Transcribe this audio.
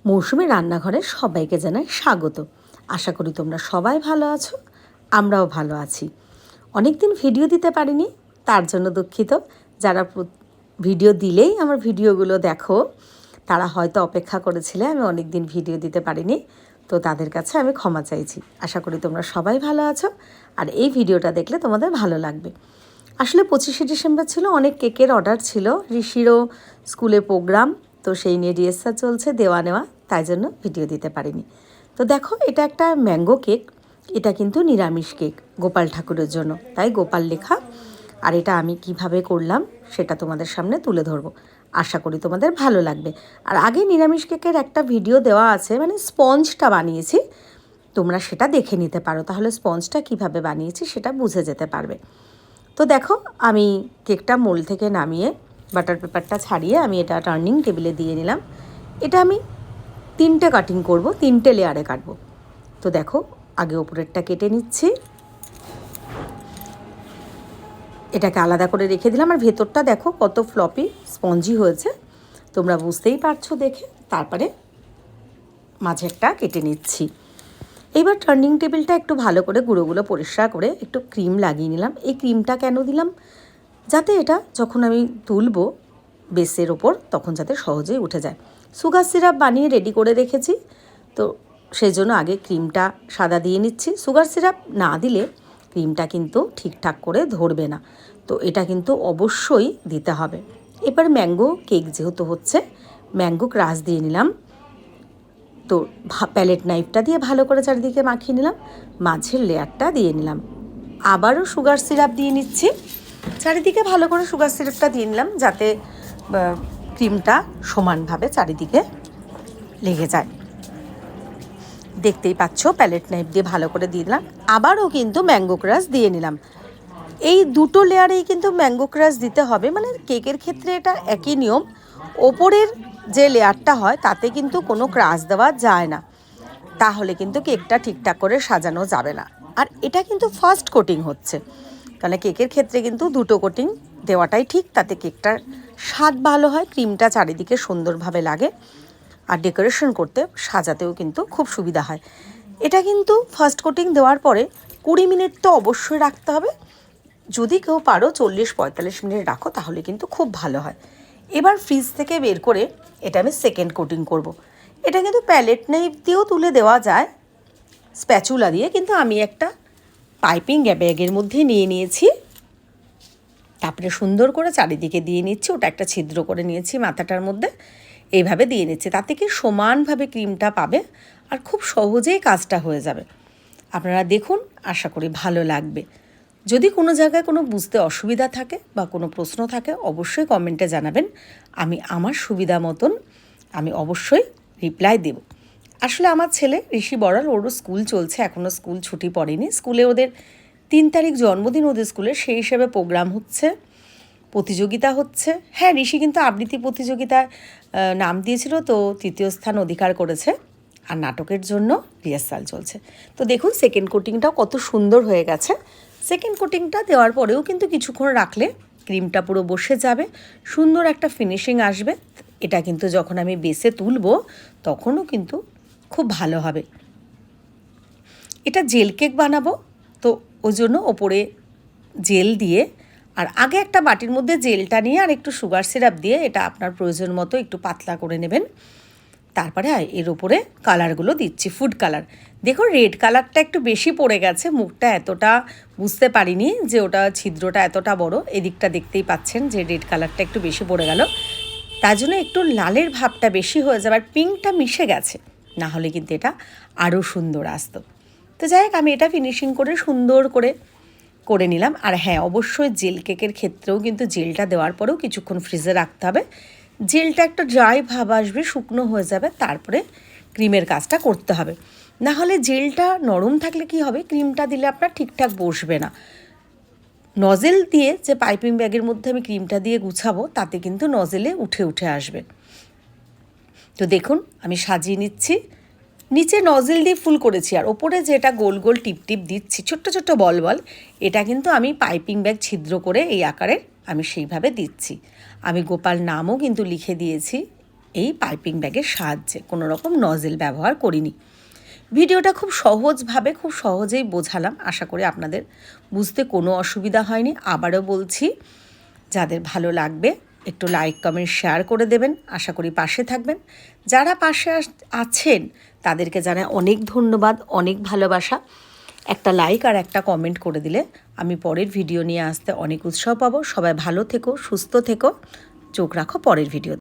মৌসুমী রান্নাঘরে সবাইকে জানাই স্বাগত। আশা করি তোমরা সবাই ভালো আছো, আমরাও ভালো আছি। অনেক দিন ভিডিও দিতে পারিনি, তার জন্য দুঃখিত। যারা ভিডিও দিলেই আমার ভিডিওগুলো দেখো, তারা হয়তো অপেক্ষা করেছিলে আমি অনেক দিন ভিডিও দিতে পারিনি, তো তাদের কাছে আমি ক্ষমা চাইছি। আশা করি তোমরা সবাই ভালো আছো, আর এই ভিডিওটা দেখলে তোমাদের ভালো লাগবে। আসলে 25শে ডিসেম্বর ছিল, অনেক কেকের অর্ডার ছিল, ঋষিরও স্কুলে প্রোগ্রাম, তো সেই নিয়ে রিহার্সাল চলছে, দেওয়া নেওয়া, তাই জন্য ভিডিও দিতে পারিনি। তো দেখো, এটা একটা ম্যাঙ্গো কেক, এটা কিন্তু নিরামিষ কেক গোপাল ঠাকুরের জন্য, তাই গোপাল লেখা। আর এটা আমি কিভাবে করলাম সেটা তোমাদের সামনে তুলে ধরবো, আশা করি তোমাদের ভালো লাগবে। আর আগে নিরামিষ কেকের একটা ভিডিও দেওয়া আছে, মানে স্পঞ্জটা বানিয়েছি, তোমরা সেটা দেখে নিতে পারো, তাহলে স্পঞ্জটা কিভাবে বানিয়েছি সেটা বুঝে যেতে পারবে। তো দেখো, আমি কেকটা মোল থেকে নামিয়ে বাটার পেপারটা ছাড়িয়ে আমি এটা টার্নিং টেবিলে দিয়ে নিলাম। এটা আমি 3টে কাটিং করব, 3টে লেয়ারে কাটবো। তো দেখো, আগে ওপরেরটা কেটে নিচ্ছি, এটাকে আলাদা করে রেখে দিলাম। আর ভেতরটা দেখো কত ফ্লপি স্পঞ্জি হয়েছে, তোমরা বুঝতেই পারছো দেখে। তারপরে মাঝেরটা কেটে নিচ্ছি। এইবার টার্নিং টেবিলটা একটু ভালো করে গুঁড়োগুলো পরিষ্কার করে একটু ক্রিম লাগিয়ে নিলাম। এই ক্রিমটা কেন দিলাম? যাতে এটা যখন আমি তুলবো বেসের ওপর, তখন যাতে সহজেই উঠে যায়। সুগার সিরাপ বানিয়ে রেডি করে রেখেছি, তো সেই জন্য আগে ক্রিমটা সাদা দিয়ে নিচ্ছি। সুগার সিরাপ না দিলে ক্রিমটা কিন্তু ঠিকঠাক করে ধরবে না, তো এটা কিন্তু অবশ্যই দিতে হবে। এবার ম্যাঙ্গো কেক যেহেতু হচ্ছে, ম্যাঙ্গো ক্রাশ দিয়ে নিলাম। তো প্যালেট নাইফটা দিয়ে ভালো করে চারিদিকে মাখিয়ে নিলাম, মাঝের লেয়ারটা দিয়ে নিলাম। আবারও সুগার সিরাপ দিয়ে নিচ্ছি, চারিদিকে ভালো করে সুগার সিরাপটা দিয়ে নিলাম, যাতে ক্রিমটা সমানভাবে চারিদিকে লেগে যায়। দেখতেই পাচ্ছ, প্যালেট নাইফ দিয়ে ভালো করে দিয়ে দিলাম। আবারও কিন্তু ম্যাঙ্গো ক্রাশ দিয়ে নিলাম। এই দুটো লেয়ারেই কিন্তু ম্যাঙ্গো ক্রাশ দিতে হবে, মানে কেকের ক্ষেত্রে এটা একই নিয়ম। ওপরের যে লেয়ারটা হয় তাতে কিন্তু কোনো ক্রাশ দেওয়া যায় না, তাহলে কিন্তু কেকটা ঠিকঠাক করে সাজানো যাবে না। আর এটা কিন্তু ফার্স্ট কোটিং হচ্ছে, কারণ কেকের ক্ষেত্রে কিন্তু দুটো কোটিং দেওয়াটাই ঠিক, তাতে কেকটার স্বাদ ভালো হয়, ক্রিমটা চারিদিকে সুন্দরভাবে লাগে, আর ডেকোরেশন করতে সাজাতেও কিন্তু খুব সুবিধা হয়। এটা কিন্তু ফার্স্ট কোটিং দেওয়ার পরে 20 মিনিট তো অবশ্যই রাখতে হবে। যদি কেউ পারো 40-45 মিনিট রাখো, তাহলে কিন্তু খুব ভালো হয়। এবার ফ্রিজ থেকে বের করে এটা আমি সেকেন্ড কোটিং করব। এটা কিন্তু প্যালেট নাইফ দিয়েও তুলে দেওয়া যায়, স্প্যাচুলা দিয়ে, কিন্তু আমি একটা পাইপিং ব্যাগের মধ্যে নিয়ে নিয়েছি। তারপরে সুন্দর করে চারিদিকে দিয়ে নিচ্ছি, ওটা একটা ছিদ্র করে নিয়েছি মাথাটার মধ্যে, এইভাবে দিয়ে নিচ্ছি। তাতে কি সমানভাবে ক্রিমটা পাবে, আর খুব সহজেই কাজটা হয়ে যাবে। আপনারা দেখুন, আশা করি ভালো লাগবে। যদি কোনো জায়গায় কোনো বুঝতে অসুবিধা থাকে বা কোনো প্রশ্ন থাকে, অবশ্যই কমেন্টে জানাবেন, আমি আমার সুবিধা মতন আমি অবশ্যই রিপ্লাই দেব। আসলে আমার ছেলে ঋষি বড়াল, ওরও স্কুল চলছে, এখনও স্কুল ছুটি পড়েনি। স্কুলে ওদের 3 তারিখ জন্মদিন, ওদের স্কুলে, সেই হিসেবে প্রোগ্রাম হচ্ছে, প্রতিযোগিতা হচ্ছে। হ্যাঁ, ঋষি কিন্তু আবৃত্তি প্রতিযোগিতায় নাম দিয়েছিল, তো 3য় স্থান অধিকার করেছে। আর নাটকের জন্য রিহার্সাল চলছে। তো দেখুন, সেকেন্ড কোটিংটাও কত সুন্দর হয়ে গেছে। সেকেন্ড কোটিংটা দেওয়ার পরেও কিন্তু কিছুক্ষণ রাখলে ক্রিমটা পুরো বসে যাবে, সুন্দর একটা ফিনিশিং আসবে। এটা কিন্তু যখন আমি বেসে তুলবো তখনও কিন্তু খুব ভালো হবে। এটা জেল কেক বানাবো, তো ওই জন্য ওপরে জেল দিয়ে, আর আগে একটা বাটির মধ্যে জেলটা নিয়ে আর একটু সুগার সিরাপ দিয়ে এটা আপনার প্রয়োজন মতো একটু পাতলা করে নেবেন। তারপরে এর ওপরে কালারগুলো দিচ্ছি, ফুড কালার। দেখো, রেড কালারটা একটু বেশি পড়ে গেছে, মুখটা এতটা বুঝতে পারিনি যে ওটা ছিদ্রটা এতটা বড়। এদিকটা দেখতেই পাচ্ছেন যে রেড কালারটা একটু বেশি পড়ে গেল, তার জন্য একটু লালের ভাবটা বেশি হয়ে যাবে, আর পিঙ্কটা মিশে গেছে, না হলে কিন্তু এটা আরও সুন্দর আসতো। তো যাই হোক, আমি এটা ফিনিশিং করে সুন্দর করে নিলাম। আর হ্যাঁ, অবশ্যই জেল কেকের ক্ষেত্রেও কিন্তু জেলটা দেওয়ার পরেও কিছুক্ষণ ফ্রিজে রাখতে হবে। জেলটা একটা ড্রাই ভাব আসবে, শুকনো হয়ে যাবে, তারপরে ক্রিমের কাজটা করতে হবে। না হলে জেলটা নরম থাকলে কি হবে, ক্রিমটা দিলে আপনার ঠিকঠাক বসবে না। নজেল দিয়ে যে পাইপিং ব্যাগের মধ্যে আমি ক্রিমটা দিয়ে গুছাবো, তাতে কিন্তু নজেলে উঠে উঠে আসবে। তো দেখুন, আমি সাজিয়ে নিচ্ছি, নিচে নজেল দিয়ে ফুল করেছি, আর ওপরে যেটা গোল গোল টিপ টিপ দিচ্ছি, ছোট্ট ছোট্ট বল বল, এটা কিন্তু আমি পাইপিং ব্যাগ ছিদ্র করে এই আকারের আমি সেইভাবে দিচ্ছি। আমি গোপাল নামও কিন্তু লিখে দিয়েছি এই পাইপিং ব্যাগের সাহায্যে, কোনো রকম নজেল ব্যবহার করিনি। ভিডিওটা খুব সহজভাবে খুব সহজেই বোঝালাম, আশা করি আপনাদের বুঝতে কোনো অসুবিধা হয়নি। আবারও বলছি, যাদের ভালো লাগবে একটু লাইক কমেন্ট শেয়ার করে দেবেন, আশা করি পাশে থাকবেন। যারা পাশে আছেন তাদেরকে জানাই অনেক ধন্যবাদ, অনেক ভালোবাসা। একটা লাইক আর একটা কমেন্ট করে দিলে আমি পরের ভিডিও নিয়ে আসতে অনেক উৎসাহ পাবো। সবাই ভালো থেকো, সুস্থ থেকো, চোখ রাখো পরের ভিডিও।